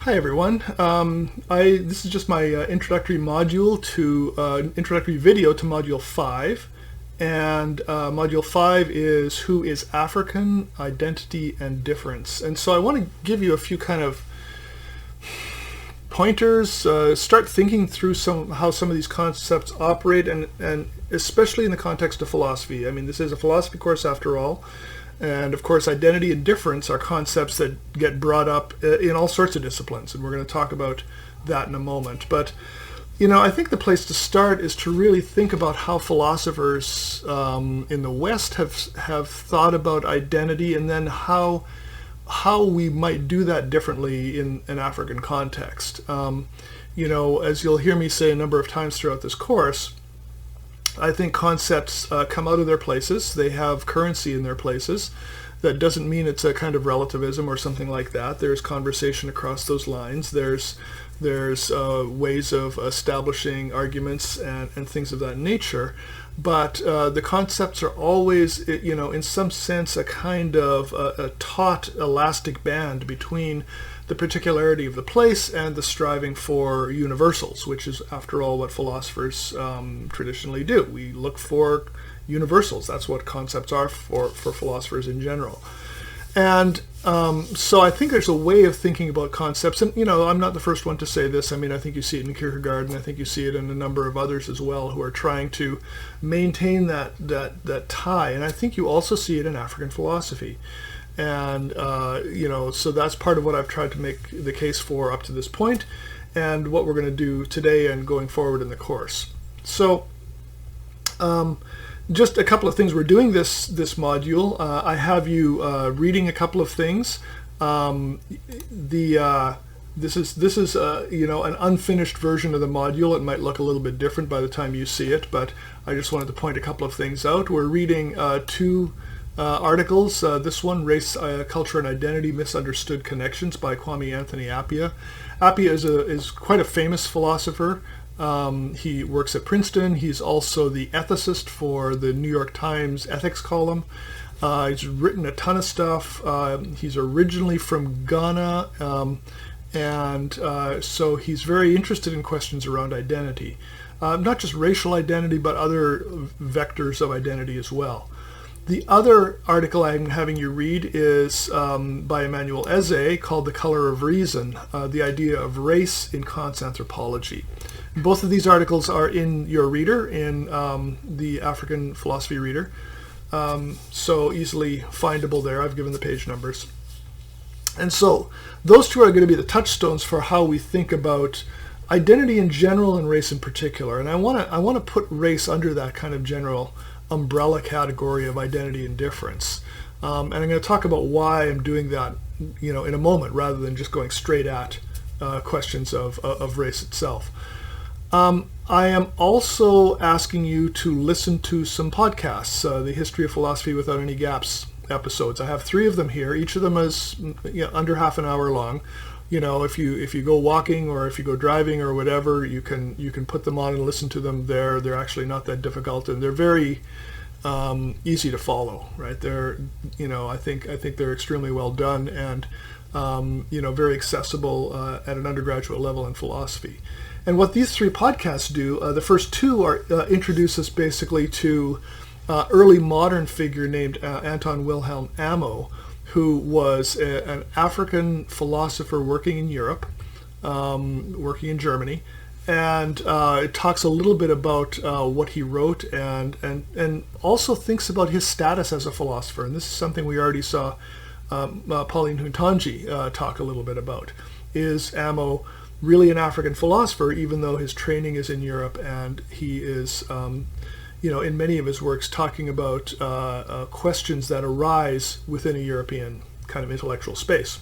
Hi everyone. This is just my introductory module to introductory video to Module 5, and Module 5 is Who is African, Identity and Difference. And so I want to give you a few kind of pointers, start thinking through how some of these concepts operate, and especially in the context of philosophy. I mean, this is a philosophy course after all. And of course, identity and difference are concepts that get brought up in all sorts of disciplines, and we're going to talk about that in a moment. But, I think the place to start is to really think about how philosophers in the West have thought about identity, and then how we might do that differently in an African context. As you'll hear me say a number of times throughout this course, I think concepts come out of their places. They have currency in their places. That doesn't mean it's a kind of relativism or something like that. There's conversation across those lines. There's ways of establishing arguments and things of that nature. But the concepts are always, in some sense, a kind of a taut elastic band between the particularity of the place and the striving for universals, which is, after all, what philosophers traditionally do. We look for universals. That's what concepts are for philosophers in general. And so I think there's a way of thinking about concepts, and I'm not the first one to say this. I mean, I think you see it in Kierkegaard, and I think you see it in a number of others as well, who are trying to maintain that tie. And I think you also see it in African philosophy. And, so that's part of what I've tried to make the case for up to this point, and what we're going to do today and going forward in the course. So, just a couple of things. We're doing this module. I have you reading a couple of things. This is an unfinished version of the module. It might look a little bit different by the time you see it, but I just wanted to point a couple of things out. We're reading two articles. This one, Race, Culture and Identity, Misunderstood Connections by Kwame Anthony Appiah. Appiah is quite a famous philosopher. He works at Princeton. He's also the ethicist for the New York Times ethics column. He's written a ton of stuff. He's originally from Ghana, so he's very interested in questions around identity. Not just racial identity, but other vectors of identity as well. The other article I'm having you read is by Emmanuel Eze, called The Color of Reason, the idea of race in Kant's anthropology. Both of these articles are in your reader, in the African Philosophy Reader, so easily findable there. I've given the page numbers. And so those two are going to be the touchstones for how we think about identity in general and race in particular. And I want to put race under that kind of general umbrella category of identity and difference. And I'm going to talk about why I'm doing that, in a moment, rather than just going straight at questions of race itself. I am also asking you to listen to some podcasts, the History of Philosophy Without Any Gaps episodes. I have 3 of them here. Each of them is under half an hour long. If you go walking or if you go driving or whatever, you can put them on and listen to them. They're actually not that difficult, and they're very easy to follow. Right? They're I think they're extremely well done, and very accessible at an undergraduate level in philosophy. And what these 3 podcasts do, the first 2 are introduce us basically to early modern figure named Anton Wilhelm Amo, who was an African philosopher working in Europe, working in Germany, and it talks a little bit about what he wrote, and also thinks about his status as a philosopher. And this is something we already saw Pauline Huntangi talk a little bit about. Is Amo really an African philosopher, even though his training is in Europe, and he is, in many of his works, talking about questions that arise within a European kind of intellectual space.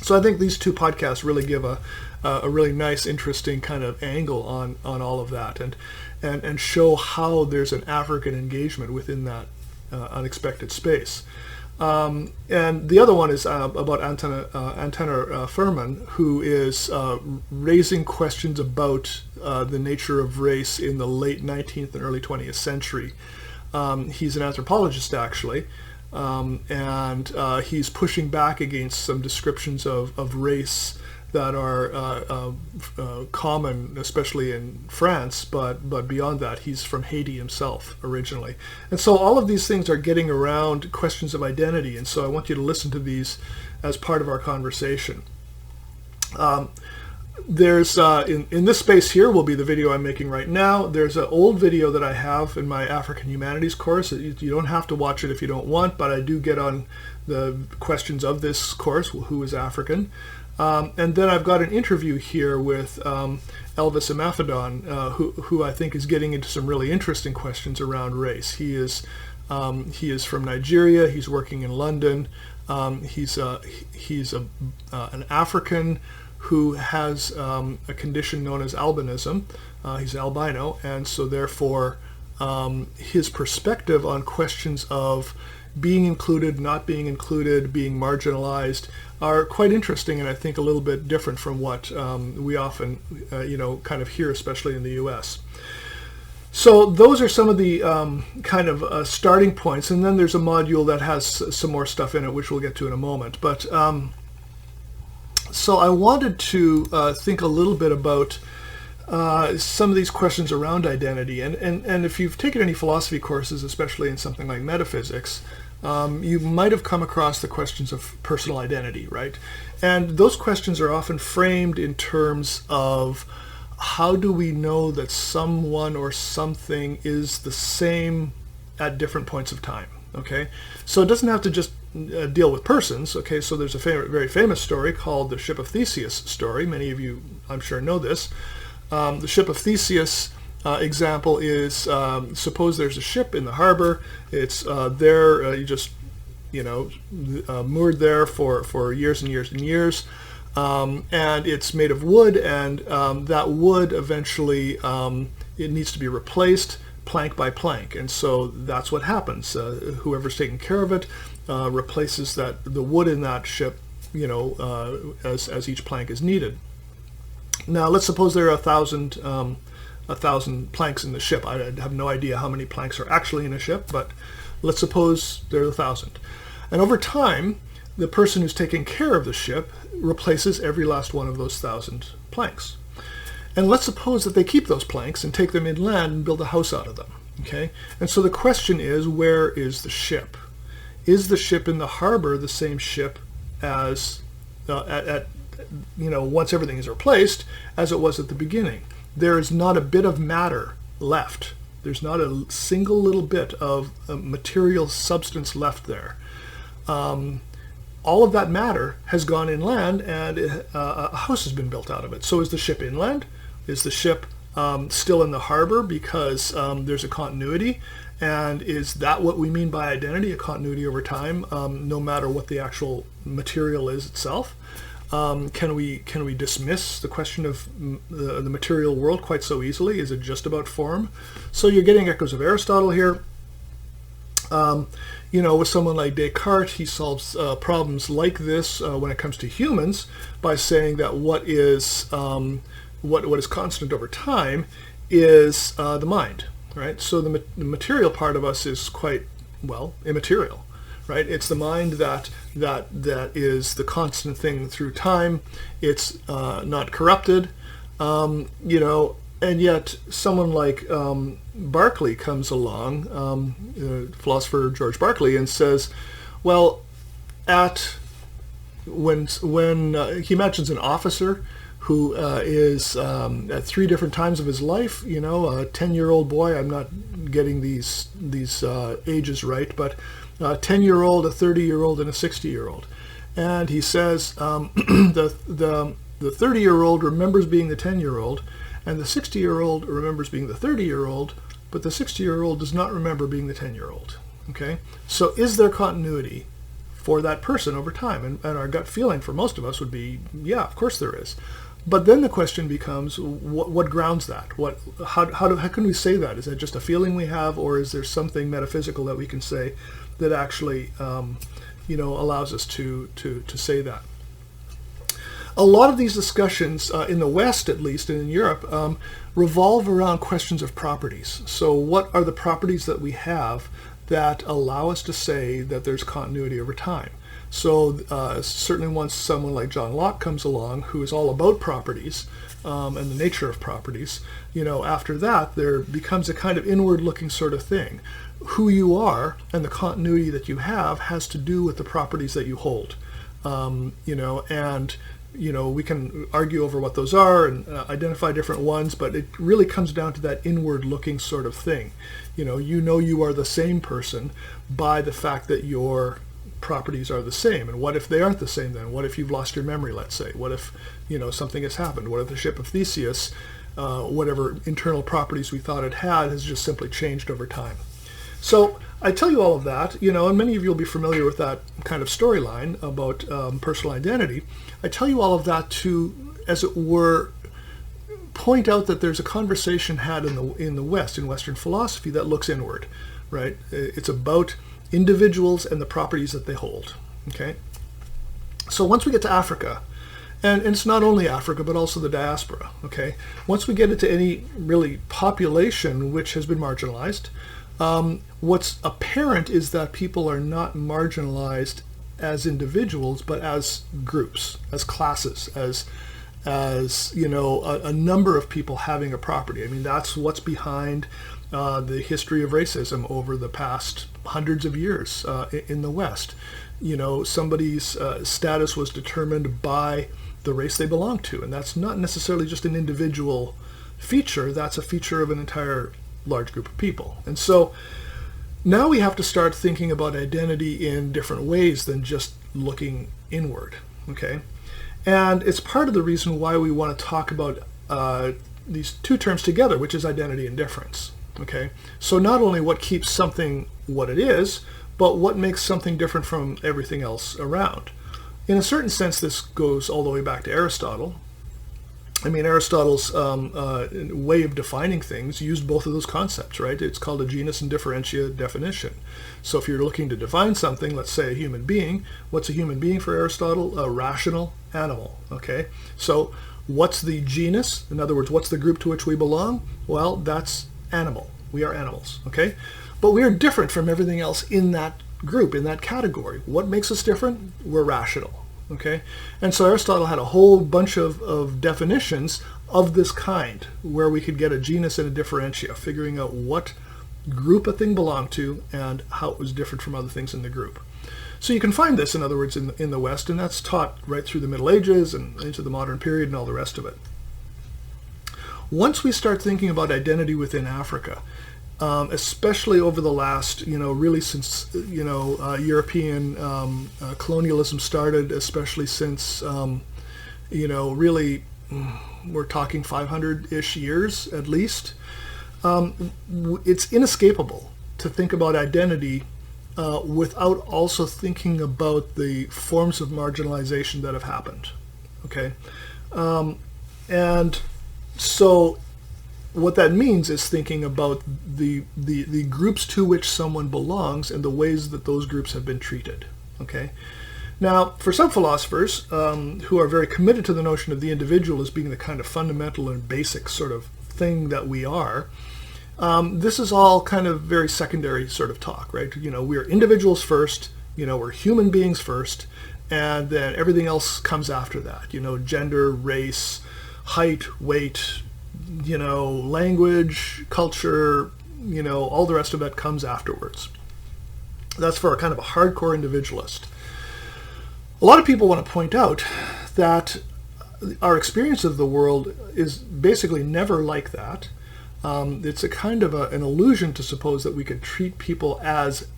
So I think these 2 podcasts really give a really nice, interesting kind of angle on all of that, and show how there's an African engagement within that unexpected space. And the other one is about Antenor Furman, who is raising questions about the nature of race in the late 19th and early 20th century. He's an anthropologist, actually, and he's pushing back against some descriptions of race that are common, especially in France, but beyond that, he's from Haiti himself originally. And so all of these things are getting around questions of identity, and so I want you to listen to these as part of our conversation. There's in this space here will be the video I'm making right now. There's an old video that I have in my African Humanities course. You don't have to watch it if you don't want, but I do get on the questions of this course, who is African. And then I've got an interview here with Elvis Imafidon, who I think is getting into some really interesting questions around race. He is from Nigeria. He's working in London. He's an African who has a condition known as albinism. He's albino, and so therefore his perspective on questions of being included, not being included, being marginalized are quite interesting, and I think a little bit different from what we often kind of hear, especially in the US. So those are some of the kind of starting points, and then there's a module that has some more stuff in it, which we'll get to in a moment. But so I wanted to think a little bit about some of these questions around identity, and if you've taken any philosophy courses, especially in something like metaphysics, you might have come across the questions of personal identity, right? And those questions are often framed in terms of how do we know that someone or something is the same at different points of time, okay? So it doesn't have to just deal with persons, okay? So there's a very famous story called the Ship of Theseus story. Many of you, I'm sure, know this. The Ship of Theseus example is, suppose there's a ship in the harbor. It's there, you just, moored there for years and years and years. And it's made of wood, and that wood eventually, it needs to be replaced plank by plank. And so that's what happens. Whoever's taking care of it replaces the wood in that ship, as each plank is needed. Now, let's suppose there are 1,000 planks in the ship. I have no idea how many planks are actually in a ship, but let's suppose there are 1,000. And over time, the person who's taking care of the ship replaces every last one of those 1,000 planks. And let's suppose that they keep those planks and take them inland and build a house out of them. Okay? And so the question is, where is the ship? Is the ship in the harbor the same ship as once everything is replaced as it was at the beginning? There is not a bit of matter left. There's not a single little bit of material substance left there. All of that matter has gone inland, and a house has been built out of it. So is the ship inland? Is the ship still in the harbor because there's a continuity? And is that what we mean by identity, a continuity over time, no matter what the actual material is itself? Can we dismiss the question of the material world quite so easily? Is it just about form? So you're getting echoes of Aristotle here. With someone like Descartes, he solves problems like this when it comes to humans by saying that what is constant over time is the mind, right? So the material part of us is quite, immaterial, right? It's the mind that is the constant thing through time. It's not corrupted, and yet someone like Berkeley comes along, philosopher George Berkeley, and says, well, when he mentions an officer who is at 3 different times of his life, a 10-year-old boy, I'm not getting these ages right, but a 10-year-old, a 30-year-old, and a 60-year-old. And he says the 30-year-old remembers being the 10-year-old, and the 60-year-old remembers being the 30-year-old, but the 60-year-old does not remember being the 10-year-old. Okay? So is there continuity for that person over time? And our gut feeling for most of us would be, yeah, of course there is. But then the question becomes, what grounds that? How can we say that? Is that just a feeling we have, or is there something metaphysical that we can say that actually allows us to say that? A lot of these discussions, in the West at least, and in Europe, revolve around questions of properties. So what are the properties that we have that allow us to say that there's continuity over time. So certainly once someone like John Locke comes along, who is all about properties and the nature of properties, after that there becomes a kind of inward-looking sort of thing. Who you are and the continuity that you have has to do with the properties that you hold. We can argue over what those are and identify different ones, but it really comes down to that inward-looking sort of thing. You are the same person by the fact that your properties are the same. And what if they aren't the same then? What if you've lost your memory, let's say? What if, something has happened? What if the ship of Theseus, whatever internal properties we thought it had, has just simply changed over time? So I tell you all of that, and many of you will be familiar with that kind of storyline about personal identity. I tell you all of that to, as it were, point out that there's a conversation had in the West, in Western philosophy, that looks inward, right? It's about individuals and the properties that they hold, okay? So once we get to Africa, and it's not only Africa, but also the diaspora, okay? Once we get into any really population which has been marginalized, what's apparent is that people are not marginalized as individuals, but as groups, as classes, as a number of people having a property. I mean, that's what's behind the history of racism over the past hundreds of years in the West. Somebody's status was determined by the race they belong to, and that's not necessarily just an individual feature, that's a feature of an entire large group of people. And so now we have to start thinking about identity in different ways than just looking inward, okay? And it's part of the reason why we want to talk about these two terms together, which is identity and difference, okay? So not only what keeps something what it is, but what makes something different from everything else around. In a certain sense, this goes all the way back to Aristotle. I mean, Aristotle's way of defining things used both of those concepts, right? It's called a genus and differentia definition. So if you're looking to define something, let's say a human being, what's a human being for Aristotle? A rational animal, okay? So what's the genus? In other words, what's the group to which we belong? Well, that's animal. We are animals, okay? But we are different from everything else in that group, in that category. What makes us different? We're rational. Okay, and so Aristotle had a whole bunch of definitions of this kind, where we could get a genus and a differentia, figuring out what group a thing belonged to and how it was different from other things in the group. So you can find this, in other words, in the West, and that's taught right through the Middle Ages and into the modern period and all the rest of it. Once we start thinking about identity within Africa, especially over the last, really since, European colonialism started, especially since, really, we're talking 500-ish years at least, it's inescapable to think about identity without also thinking about the forms of marginalization that have happened, okay? And so what that means is thinking about the groups to which someone belongs and the ways that those groups have been treated, okay? Now, for some philosophers who are very committed to the notion of the individual as being the kind of fundamental and basic sort of thing that we are, this is all kind of very secondary sort of talk, right? We're individuals first, we're human beings first, and then everything else comes after that, gender, race, height, weight, language, culture, all the rest of it comes afterwards. That's for a kind of a hardcore individualist. A lot of people want to point out that our experience of the world is basically never like that. It's a kind of an illusion to suppose that we could treat people as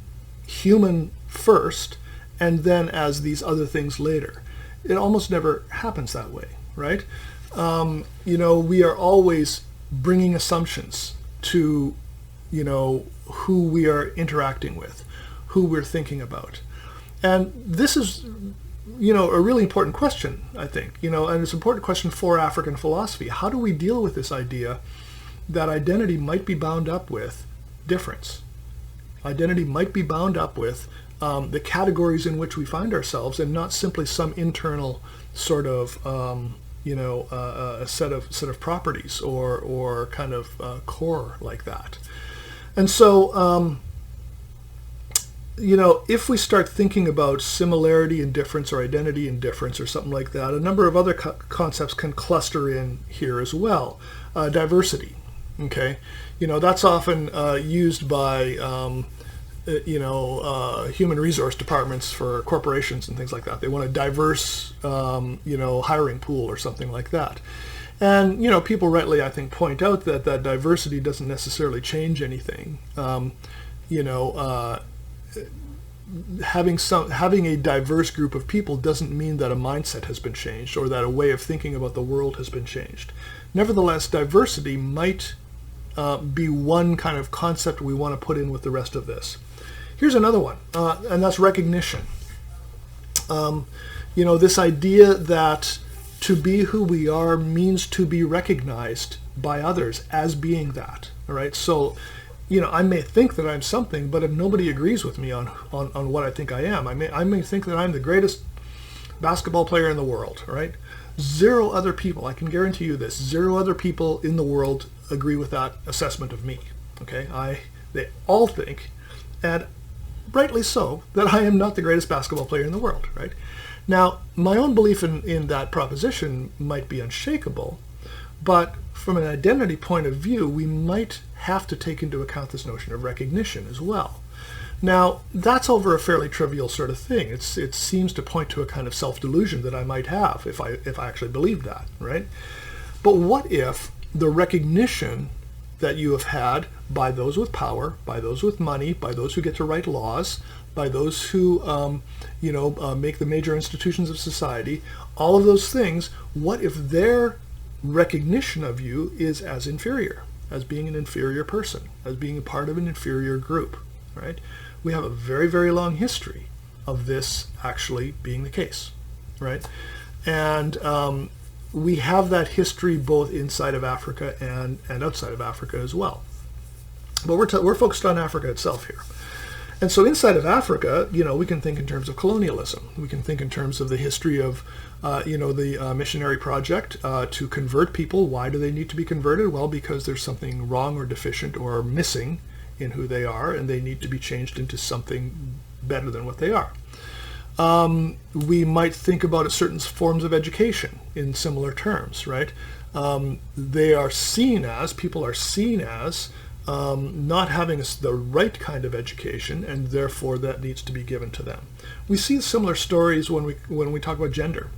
human first and then as these other things later. It almost never happens that way, right? We are always bringing assumptions to, who we are interacting with, who we're thinking about. And this is, a really important question, I think, and it's an important question for African philosophy. How do we deal with this idea that identity might be bound up with difference? Identity might be bound up with the categories in which we find ourselves and not simply some internal sort of a set of properties or kind of core like that. And so if we start thinking about similarity and difference or identity and difference or something like that, a number of other concepts can cluster in here as well. Diversity, okay? That's often used by, human resource departments for corporations and things like that. They want a diverse, hiring pool or something like that. And, people rightly, I think, point out that that diversity doesn't necessarily change anything. Having a diverse group of people doesn't mean that a mindset has been changed or that a way of thinking about the world has been changed. Nevertheless, diversity might be one kind of concept we want to put in with the rest of this. Here's another one, and that's recognition. This idea that to be who we are means to be recognized by others as being that. All right, so I may think that I'm something, but if nobody agrees with me on what I think I am, I may think that I'm the greatest basketball player in the world, right? Zero other people, I can guarantee you this, zero other people in the world agree with that assessment of me, okay? They all think, and rightly so, that I am not the greatest basketball player in the world, right? Now, my own belief in that proposition might be unshakable, but from an identity point of view, we might have to take into account this notion of recognition as well. Now, that's over a fairly trivial sort of thing. It seems to point to a kind of self-delusion that I might have if I actually believed that, right? But what if the recognition that you have had by those with power, by those with money, by those who get to write laws, by those who make the major institutions of society, all of those things, what if their recognition of you is as inferior, as being an inferior person, as being a part of an inferior group, right? We have a very, very long history of this actually being the case, right? And we have that history both inside of Africa and outside of Africa as well. But we're focused on Africa itself here. And so inside of Africa, we can think in terms of colonialism. We can think in terms of the history of, the missionary project to convert people. Why do they need to be converted? Well, because there's something wrong or deficient or missing in who they are, and they need to be changed into something better than what they are. We might think about certain forms of education in similar terms, right? People are seen as not having the right kind of education, and therefore that needs to be given to them. We see similar stories when we talk about gender,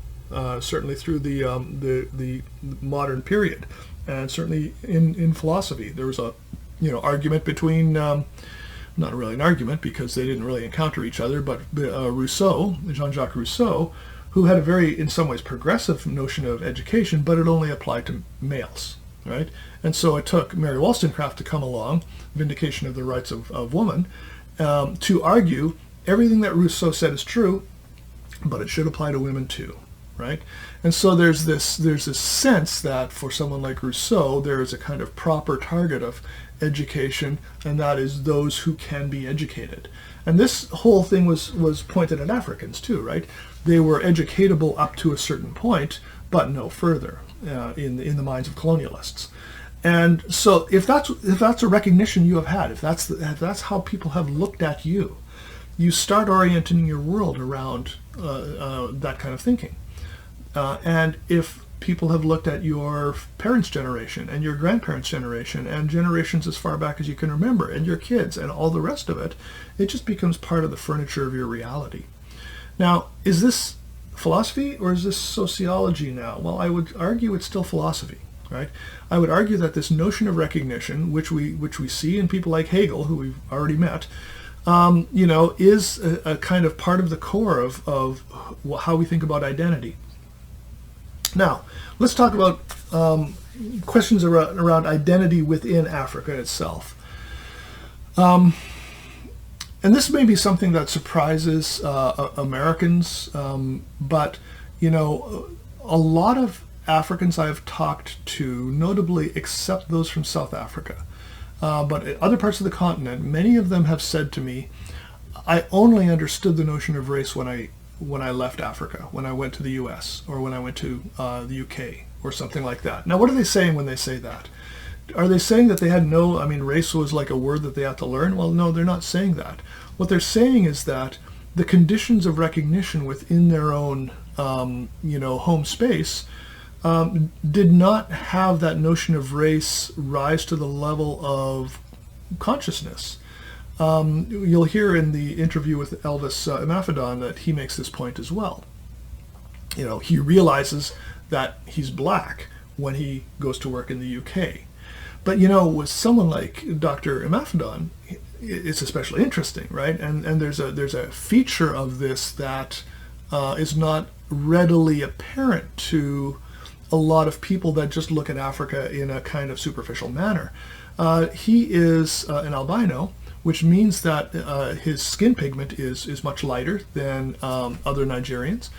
certainly through the modern period, and certainly in philosophy. There was a argument between not really an argument because they didn't really encounter each other, but Rousseau, Jean-Jacques Rousseau, who had a very, in some ways, progressive notion of education, but it only applied to males, right? And so it took Mary Wollstonecraft to come along, Vindication of the Rights of Woman, to argue everything that Rousseau said is true, but it should apply to women too, right? And so there's this sense that for someone like Rousseau, there is a kind of proper target of education, and that is those who can be educated. And this whole thing was pointed at Africans too, right? They were educatable up to a certain point, but no further in the minds of colonialists. And so if that's a recognition you have had, if that's how people have looked at you, you start orienting your world around that kind of thinking. And if people have looked at your parents' generation and your grandparents' generation and generations as far back as you can remember and your kids and all the rest of it, it just becomes part of the furniture of your reality. Now, is this philosophy or is this sociology now? Well, I would argue it's still philosophy, right? I would argue that this notion of recognition, which we see in people like Hegel, who we've already met, is a kind of part of the core of how we think about identity. Now, let's talk about questions around identity within Africa itself. And this may be something that surprises Americans, but, a lot of Africans I've talked to, notably except those from South Africa, but in other parts of the continent, many of them have said to me, I only understood the notion of race when I left Africa, when I went to the US or when I went to the UK or something like that. Now, what are they saying when they say that? Are they saying that they had race was like a word that they had to learn? Well, no, they're not saying that. what they're saying is that the conditions of recognition within their own, home space did not have that notion of race rise to the level of consciousness. You'll hear in the interview with Elvis Imafidon that he makes this point as well. He realizes that he's black when he goes to work in the UK. But, with someone like Dr. Imafidon, it's especially interesting, right? And there's a feature of this that is not readily apparent to a lot of people that just look at Africa in a kind of superficial manner. He is an albino, which means that his skin pigment is much lighter than other Nigerians.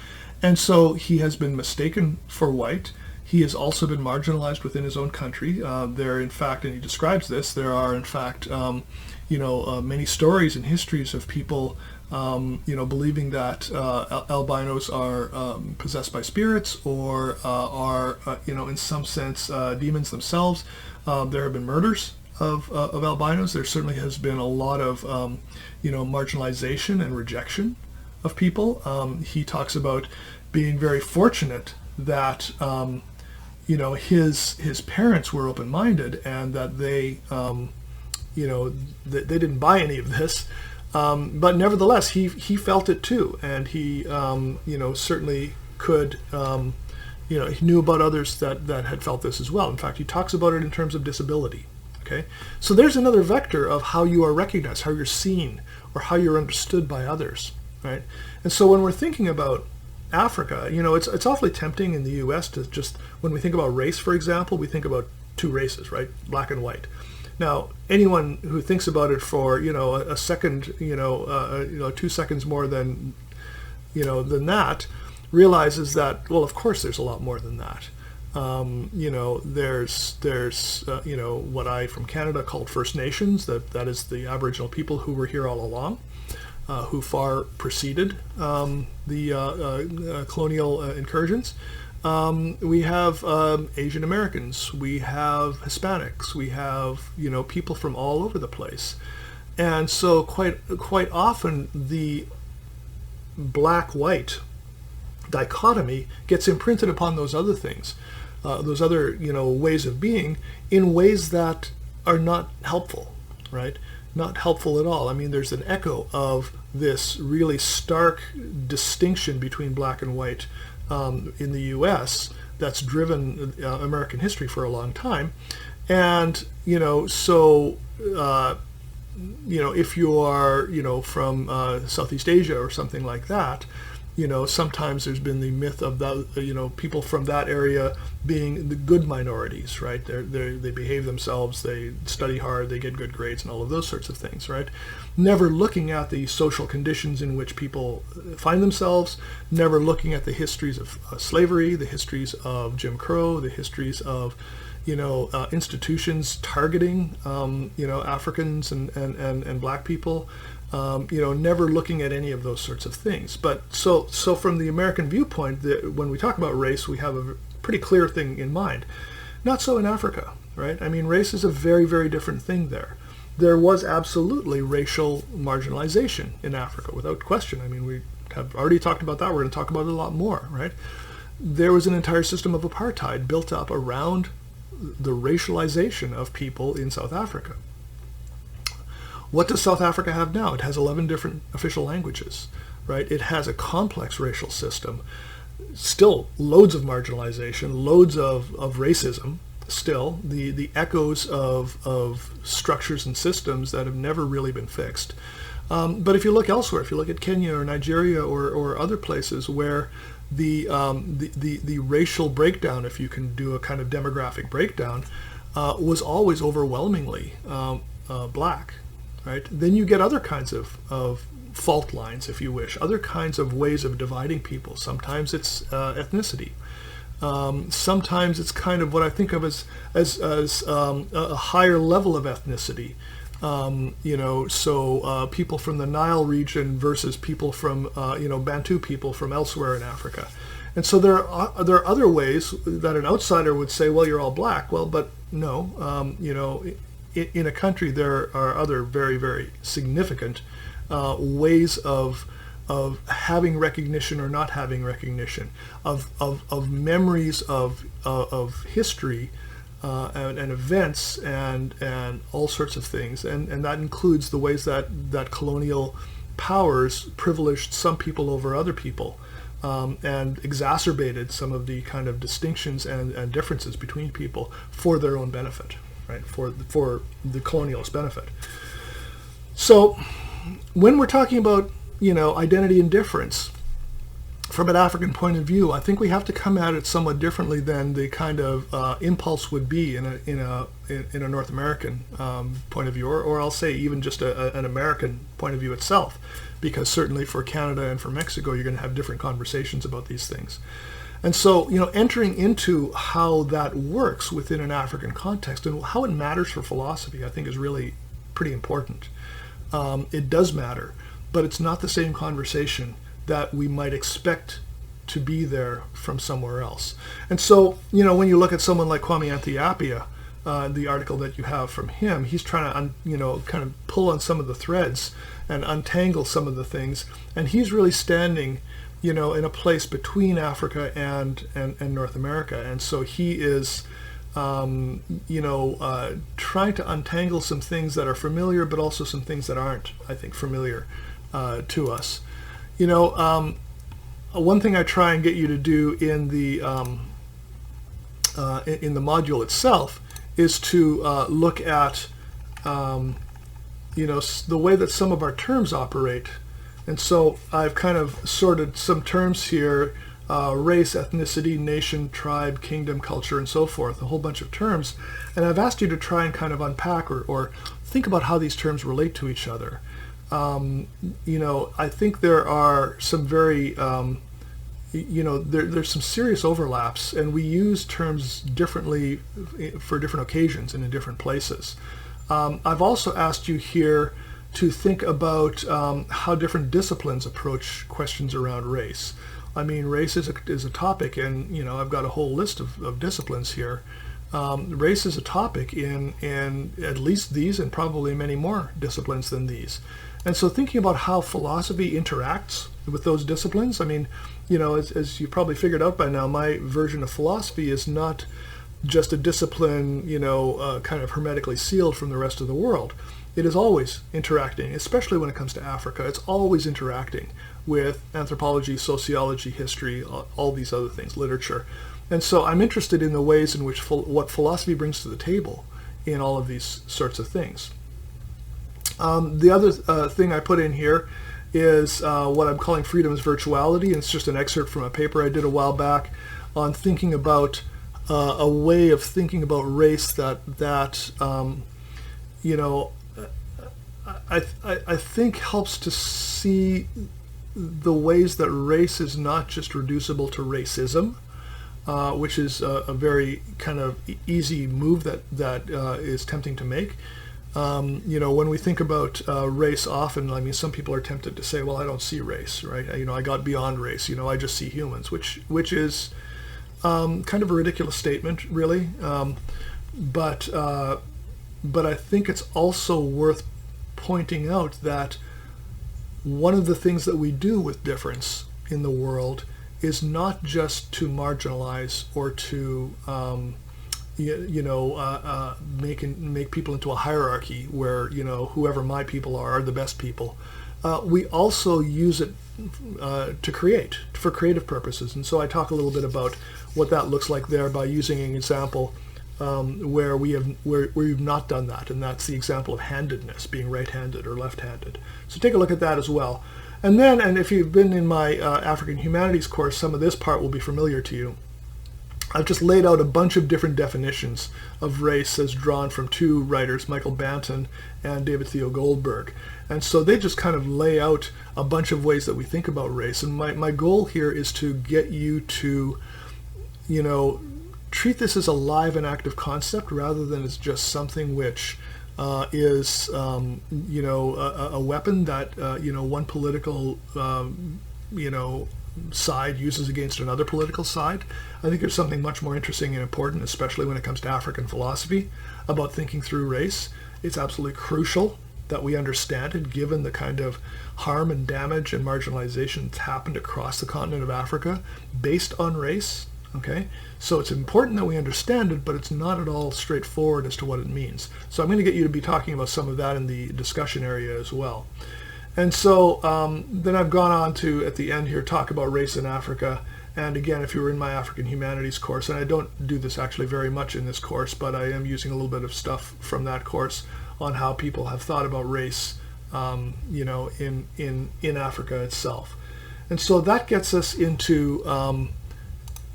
And so he has been mistaken for white. He has also been marginalized within his own country. There, in fact, and he describes this, there are, in fact, many stories and histories of people, believing that albinos are possessed by spirits or are, in some sense, demons themselves. There have been murders of albinos. There certainly has been a lot of, marginalization and rejection of people. He talks about being very fortunate that, his parents were open-minded and that they, they didn't buy any of this. But nevertheless, he felt it too, and he, certainly could, he knew about others that had felt this as well. In fact, he talks about it in terms of disability. Okay, so there's another vector of how you are recognized, how you're seen, or how you're understood by others, right? And so when we're thinking about Africa, it's awfully tempting in the U.S. to just, when we think about race, for example, we think about two races, right? Black and white. Now, anyone who thinks about it for, a second, 2 seconds more than that, realizes that, well, of course there's a lot more than that. There's what I from Canada called First Nations, that is the Aboriginal people who were here all along, who far preceded the colonial incursions. We have Asian Americans, we have Hispanics, we have people from all over the place, and so quite often the black-white dichotomy gets imprinted upon those other things, those other ways of being, in ways that are not helpful, right? Not helpful at all. I mean, there's an echo of this really stark distinction between black and white in the U.S. that's driven American history for a long time. And, so, if you are, from Southeast Asia or something like that, sometimes there's been the myth of that, people from that area being the good minorities, right? They behave themselves, they study hard, they get good grades, and all of those sorts of things, right? Never looking at the social conditions in which people find themselves, never looking at the histories of slavery, the histories of Jim Crow, the histories of, institutions targeting, Africans and black people. Never looking at any of those sorts of things. But so from the American viewpoint, when we talk about race, we have a pretty clear thing in mind. Not so in Africa, right? I mean, race is a very, very different thing there. There was absolutely racial marginalization in Africa, without question. I mean, we have already talked about that. We're going to talk about it a lot more, right? There was an entire system of apartheid built up around the racialization of people in South Africa. What does South Africa have now? It has 11 different official languages, right? It has a complex racial system, still loads of marginalization, loads of racism, still the echoes of structures and systems that have never really been fixed. But if you look elsewhere, if you look at Kenya or Nigeria or other places where the racial breakdown, if you can do a kind of demographic breakdown, was always overwhelmingly black. Right? Then you get other kinds of fault lines, if you wish, other kinds of ways of dividing people. Sometimes it's ethnicity. Sometimes it's kind of what I think of as a higher level of ethnicity. People from the Nile region versus people from Bantu people from elsewhere in Africa. And so there are other ways that an outsider would say, well, you're all black. Well, but no, in a country there are other very, very significant ways of having recognition or not having recognition, of memories of history and events and all sorts of things, and that includes the ways that colonial powers privileged some people over other people, and exacerbated some of the kind of distinctions and differences between people for their own benefit, right? For the colonialist benefit. So when we're talking about, identity and difference from an African point of view, I think we have to come at it somewhat differently than the kind of impulse would be in a North American point of view, or I'll say even just an American point of view itself, because certainly for Canada and for Mexico, you're going to have different conversations about these things. And so, entering into how that works within an African context and how it matters for philosophy, I think is really pretty important. It does matter, but it's not the same conversation that we might expect to be there from somewhere else. And so, when you look at someone like Kwame Appiah, the article that you have from him, he's trying to, kind of pull on some of the threads and untangle some of the things. And he's really standing, in a place between Africa and North America. And so he is, trying to untangle some things that are familiar, but also some things that aren't, I think, familiar to us. One thing I try and get you to do in the module itself is to look at the way that some of our terms operate. And so I've kind of sorted some terms here: race, ethnicity, nation, tribe, kingdom, culture, and so forth, a whole bunch of terms. And I've asked you to try and kind of unpack or think about how these terms relate to each other. I think there are some very, there's some serious overlaps, and we use terms differently for different occasions and in different places. I've also asked you here to think about how different disciplines approach questions around race. I mean, race is a topic, and I've got a whole list of disciplines here. Race is a topic in at least these and probably many more disciplines than these. And so thinking about how philosophy interacts with those disciplines, I mean, as you probably figured out by now, my version of philosophy is not just a discipline, kind of hermetically sealed from the rest of the world. It is always interacting, especially when it comes to Africa. It's always interacting with anthropology, sociology, history, all these other things, literature. And so I'm interested in the ways in which what philosophy brings to the table in all of these sorts of things. The other thing I put in here is what I'm calling freedom as virtuality, and it's just an excerpt from a paper I did a while back on thinking about a way of thinking about race that I think helps to see the ways that race is not just reducible to racism, which is a very kind of easy move that is tempting to make. When we think about race often, I mean, some people are tempted to say, well, I don't see race, right? I got beyond race, I just see humans, which is kind of a ridiculous statement, really. But I think it's also worth pointing out that one of the things that we do with difference in the world is not just to marginalize or to make people into a hierarchy where whoever my people are the best people. We also use it to create for creative purposes, and so I talk a little bit about what that looks like there by using an example where we've not done that, and that's the example of handedness, being right-handed or left-handed. So take a look at that as well. And if you've been in my African Humanities course, some of this part will be familiar to you. I've just laid out a bunch of different definitions of race as drawn from two writers, Michael Banton and David Theo Goldberg. And so they just kind of lay out a bunch of ways that we think about race. And my goal here is to get you to, treat this as a live and active concept rather than as just something which is, a weapon that, one political, side uses against another political side. I think there's something much more interesting and important, especially when it comes to African philosophy, about thinking through race. It's absolutely crucial that we understand it, given the kind of harm and damage and marginalization that's happened across the continent of Africa based on race. Okay, so it's important that we understand it, but it's not at all straightforward as to what it means. So I'm going to get you to be talking about some of that in the discussion area as well. And so then I've gone on to, at the end here, talk about race in Africa. And again, if you were in my African Humanities course, and I don't do this actually very much in this course, but I am using a little bit of stuff from that course on how people have thought about race, you know, in Africa itself. And so that gets us into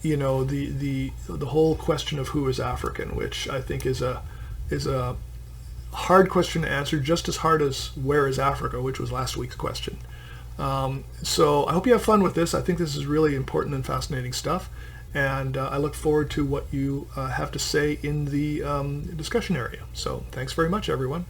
you know, the whole question of who is African, which I think is a hard question to answer, just as hard as where is Africa, which was last week's question. So I hope you have fun with this. I think this is really important and fascinating stuff, and I look forward to what you have to say in the discussion area. So thanks very much, everyone.